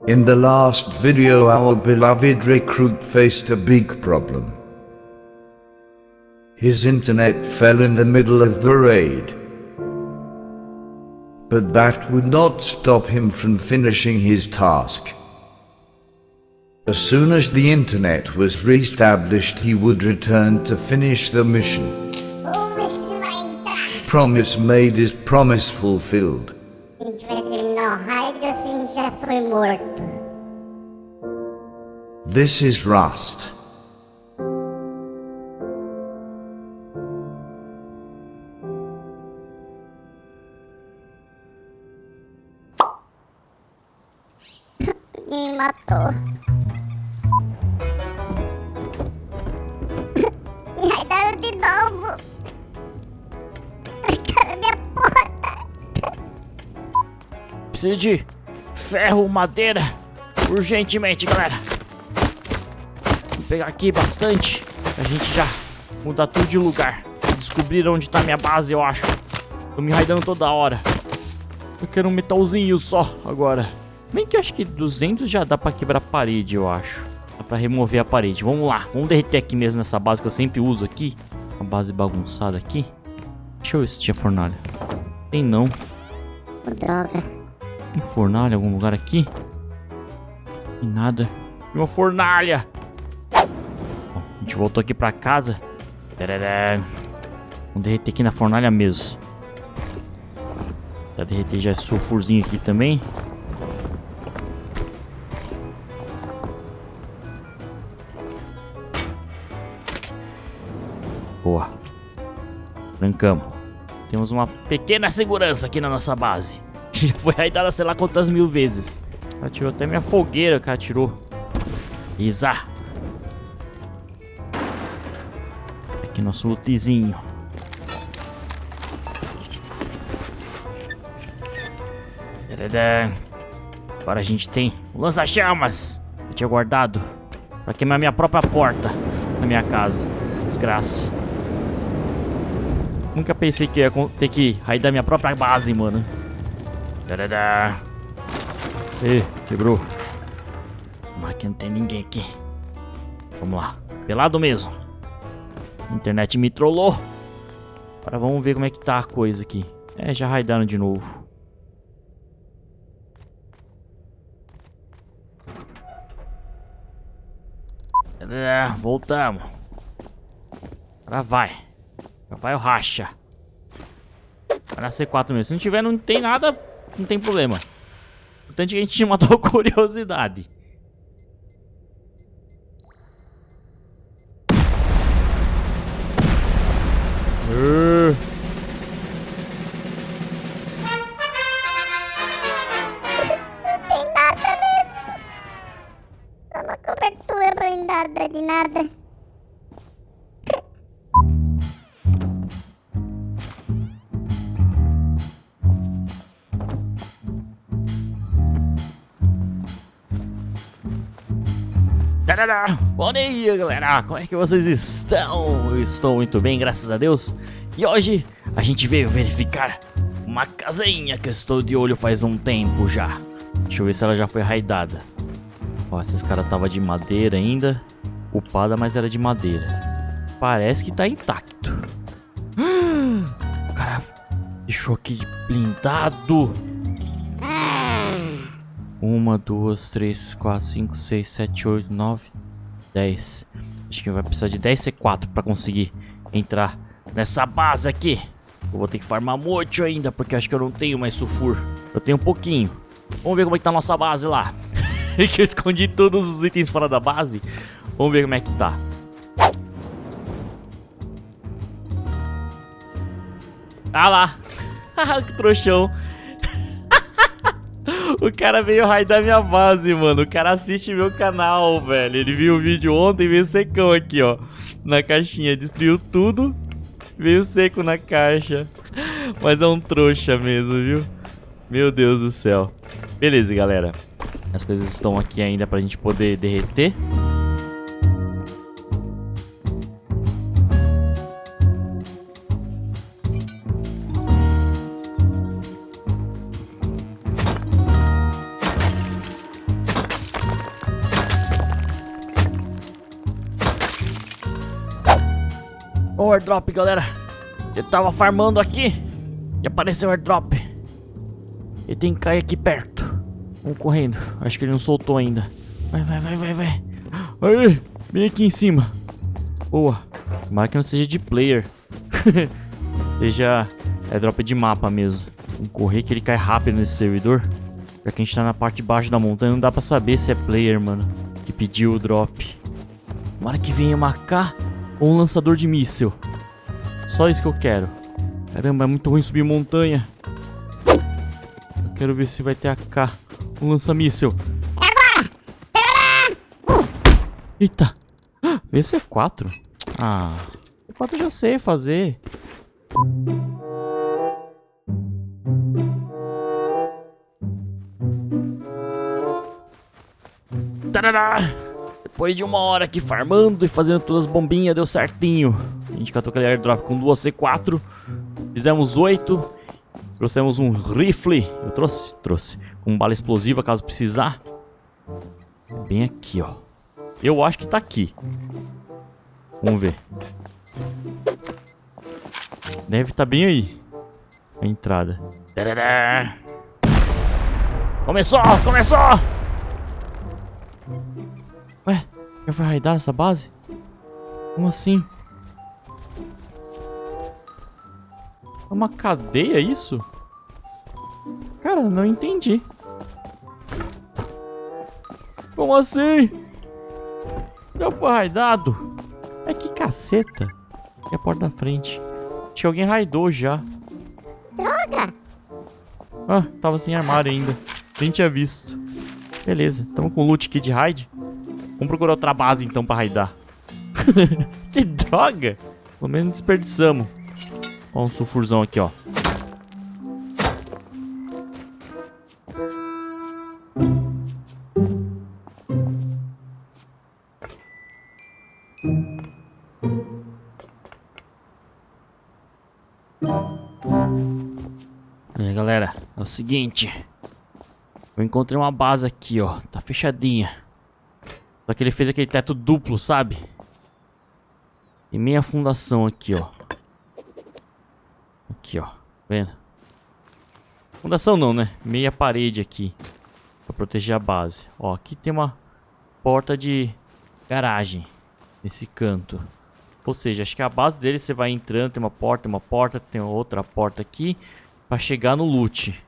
In the last video, our beloved recruit faced a big problem. His internet fell in the middle of the raid. But that would not stop him from finishing his task. As soon as the internet was re-established, he would return to finish the mission. Promise made is promise fulfilled. A gente vai terminar o raid ou se a gente já foi morto? This is Rust. Ninguém me matou. Me raidaram de novo. Cara, minha porta. Preciso de ferro, madeira, urgentemente, galera. Vou pegar aqui bastante pra gente já mudar tudo de lugar. Descobrir onde tá minha base, eu acho. Tô me raidando toda hora. Eu quero um metalzinho só agora. Bem que eu acho que 200 já dá pra quebrar a parede, eu acho. Dá pra remover a parede. Vamos lá, vamos derreter aqui mesmo nessa base que eu sempre uso aqui. Uma base bagunçada aqui. Deixa eu ver se tinha fornalha. Tem não. Oh, droga. Tem fornalha em algum lugar aqui? Tem nada. Tem uma fornalha. Bom, a gente voltou aqui pra casa. Vamos derreter aqui na fornalha mesmo. Já derreter já esse sulfurzinho aqui também. Boa. Trancamos. Temos uma pequena segurança aqui na nossa base. Já foi raidada sei lá quantas mil vezes. Ela tirou até minha fogueira, cara, tirou. Isa. Aqui nosso lootzinho. Agora a gente tem o lança-chamas. Eu tinha guardado pra queimar minha própria porta na minha casa. Desgraça. Nunca pensei que ia ter que raidar minha própria base, mano. Ih, quebrou. Mas aqui não tem ninguém aqui. Vamos lá. Pelado mesmo. A internet me trollou. Agora vamos ver como é que tá a coisa aqui. É, já raidaram de novo. Voltamos. Agora vai. Vai o racha. Vai na C4 mesmo. Se não tiver, não tem nada. Não tem problema. Portanto que a gente matou curiosidade. Não tem nada mesmo. Só uma cobertura blindada de nada. Bom dia, galera, como é que vocês estão? Eu estou muito bem, graças a Deus. E hoje a gente veio verificar uma casinha que eu estou de olho faz um tempo já. Deixa eu ver se ela já foi raidada. Ó, esses caras estavam de madeira ainda. Upada, mas era de madeira. Parece que tá intacto. O cara deixou aqui blindado. 1, 2, 3, 4, 5, 6, 7, 8, 9, 10. Acho que vai precisar de 10 C4 pra conseguir entrar nessa base aqui. Eu vou ter que farmar muito ainda, porque acho que eu não tenho mais sulfur. Eu tenho um pouquinho. Vamos ver como é que tá a nossa base lá. Que eu escondi todos os itens fora da base. Vamos ver como é que tá. Ah lá. Que trouxão. O cara veio raidar minha base, mano. O cara assiste meu canal, velho. Ele viu o vídeo ontem e veio secão aqui, ó. Na caixinha. Destruiu tudo. Veio seco na caixa. Mas é um trouxa mesmo, viu? Meu Deus do céu. Beleza, galera. As coisas estão aqui ainda pra gente poder derreter. Ó o airdrop, galera. Eu tava farmando aqui e apareceu o airdrop. Ele tem que cair aqui perto. Vamos correndo. Acho que ele não soltou ainda. Vai. Aí, bem aqui em cima. Boa. Tomara que não seja de player. Seja airdrop de mapa mesmo. Vamos correr que ele cai rápido nesse servidor. Já que a gente tá na parte de baixo da montanha, não dá pra saber se é player, mano, que pediu o drop. Tomara que venha uma AK ou um lançador de míssil. Só isso que eu quero. Caramba, é muito ruim subir montanha. Eu quero ver se vai ter AK. Um lança-míssil. Eita. Veio C4. Ah, C4 eu já sei fazer. Tarará. Depois de 1 hora aqui farmando e fazendo todas as bombinhas, deu certinho. A gente catou aquele airdrop com 2 C4. Fizemos 8. Trouxemos um rifle. Eu trouxe? Trouxe. Com bala explosiva, caso precisar. Bem aqui, ó. Eu acho que tá aqui. Vamos ver. Deve estar bem aí. A entrada. Tarará. Começou! Ué, já foi raidar essa base? Como assim? É uma cadeia isso? Cara, não entendi. Como assim? Já foi raidado? É que caceta. É a porta da frente. Acho que alguém raidou já. Droga! Ah, tava sem armário ainda. Nem tinha visto. Beleza, tamo com loot aqui de raid. Vamos procurar outra base então pra raidar. Que droga! Pelo menos desperdiçamos. Ó, um sulfurzão aqui, ó. E aí, galera, é o seguinte. Eu encontrei uma base aqui, ó. Tá fechadinha. Só que ele fez aquele teto duplo, sabe? E meia fundação aqui, ó. Aqui, ó. Vendo? Fundação não, né? Meia parede aqui. Pra proteger a base. Ó, aqui tem uma porta de garagem. Nesse canto. Ou seja, acho que a base dele você vai entrando. Tem uma porta, tem outra porta aqui. Pra chegar no loot.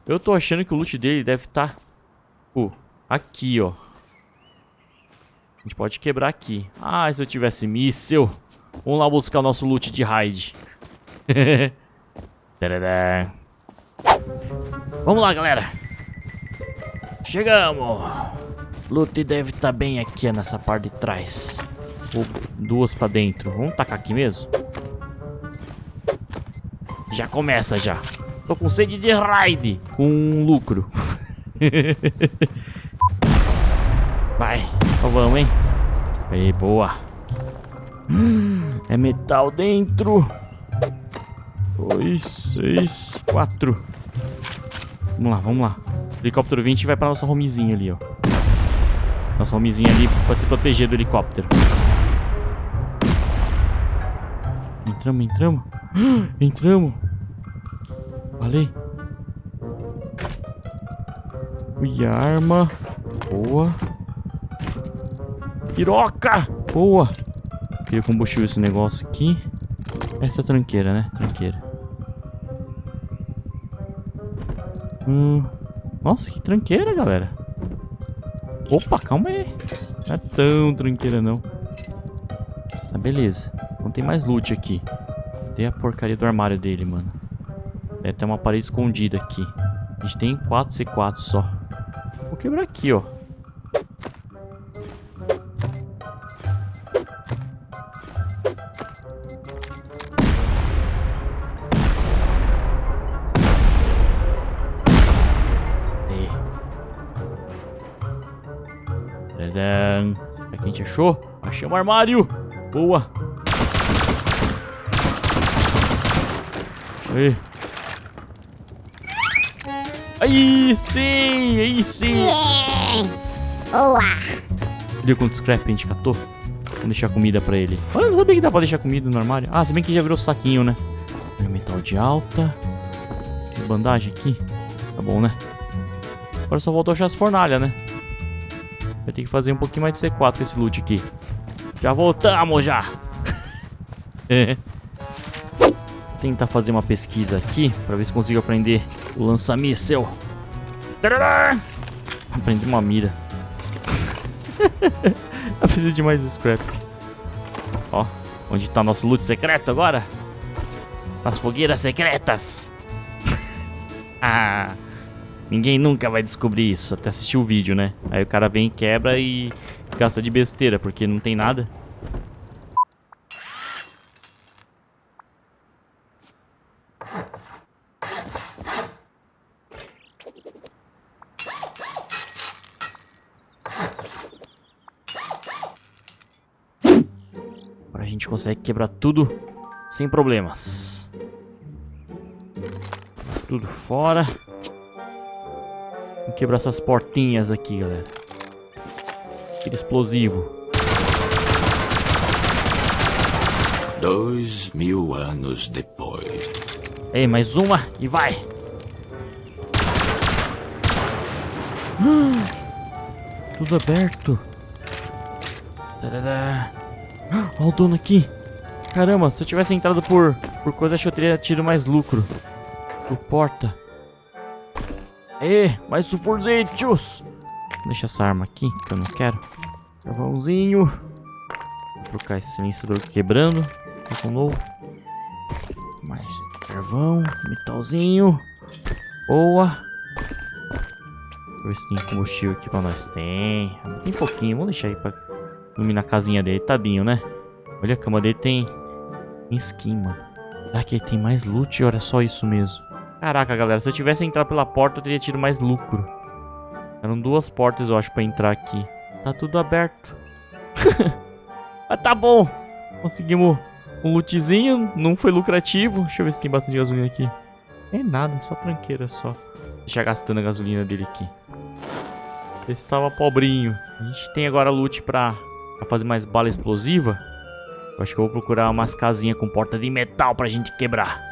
Eu tô achando que o loot dele deve estar... aqui, ó. A gente pode quebrar aqui. Ah, se eu tivesse míssil. Vamos lá buscar o nosso loot de raid. Vamos lá, galera. Chegamos. Loot deve estar bem aqui nessa parte de trás. Ou 2 pra dentro. Vamos tacar aqui mesmo? Já começa já. Tô com sede de raid. Com lucro. Vai. Então vamos, hein? Aí, boa. É metal dentro. 2, 6, 4. Vamos lá. Helicóptero 20 vai pra nossa homezinha ali, ó. Nossa homezinha ali pra se proteger do helicóptero. Entramos. Entramos. Falei. Ui, arma. Boa. Piroca. Boa. Queria combustível esse negócio aqui. Essa é tranqueira, né? Tranqueira. Nossa, que tranqueira, galera. Opa, calma aí. Não é tão tranqueira, não. Tá, beleza. Não tem mais loot aqui. Tem a porcaria do armário dele, mano. Deve ter uma parede escondida aqui. A gente tem 4 C4 só. Vou quebrar aqui, ó. Será que a gente achou? Achei um armário. Boa. Aí sim. Boa! Viu quanto scrap a gente catou? Vamos deixar comida pra ele. Olha, eu não sabia que dá pra deixar comida no armário. Ah, se bem que já virou saquinho, né? Metal de alta. Tem bandagem aqui. Tá bom, né? Agora só voltou a achar as fornalhas, né? Vai ter que fazer um pouquinho mais de C4 com esse loot aqui. Já voltamos, já! Vou tentar fazer uma pesquisa aqui pra ver se consigo aprender o lança-míssel. Aprendi uma mira. Eu preciso de mais scrap. Ó, onde tá nosso loot secreto agora? Nas fogueiras secretas. Ah, ninguém nunca vai descobrir isso até assistir o vídeo, né? Aí o cara vem, quebra e gasta de besteira, porque não tem nada. Agora a gente consegue quebrar tudo sem problemas. Tudo fora. Vamos quebrar essas portinhas aqui, galera. Aquele explosivo. 2000 anos depois. Ei, mais uma e vai. Tudo aberto. Olha o dono aqui. Caramba, se eu tivesse entrado por coisa, acho que eu teria tido mais lucro. Por porta. Mais sulfurzitos. Deixa essa arma aqui, que eu não quero. Carvãozinho. Vou trocar esse silenciador quebrando. Tá com novo. Mais carvão. Metalzinho. Boa. Deixa eu ver se tem combustível aqui pra nós. Tem pouquinho. Vamos deixar aí pra iluminar a casinha dele. Tadinho, né? Olha, a cama dele tem skin, mano. Será que ele tem mais loot? Olha só isso mesmo. Caraca, galera. Se eu tivesse entrado pela porta, eu teria tido mais lucro. Eram 2 portas, eu acho, pra entrar aqui. Tá tudo aberto. Mas tá bom. Conseguimos um lootzinho. Não foi lucrativo. Deixa eu ver se tem bastante gasolina aqui. É nada, só tranqueira só. Deixar gastando a gasolina dele aqui. Esse tava pobrinho. A gente tem agora loot pra fazer mais bala explosiva. Eu acho que eu vou procurar umas casinhas com porta de metal pra gente quebrar.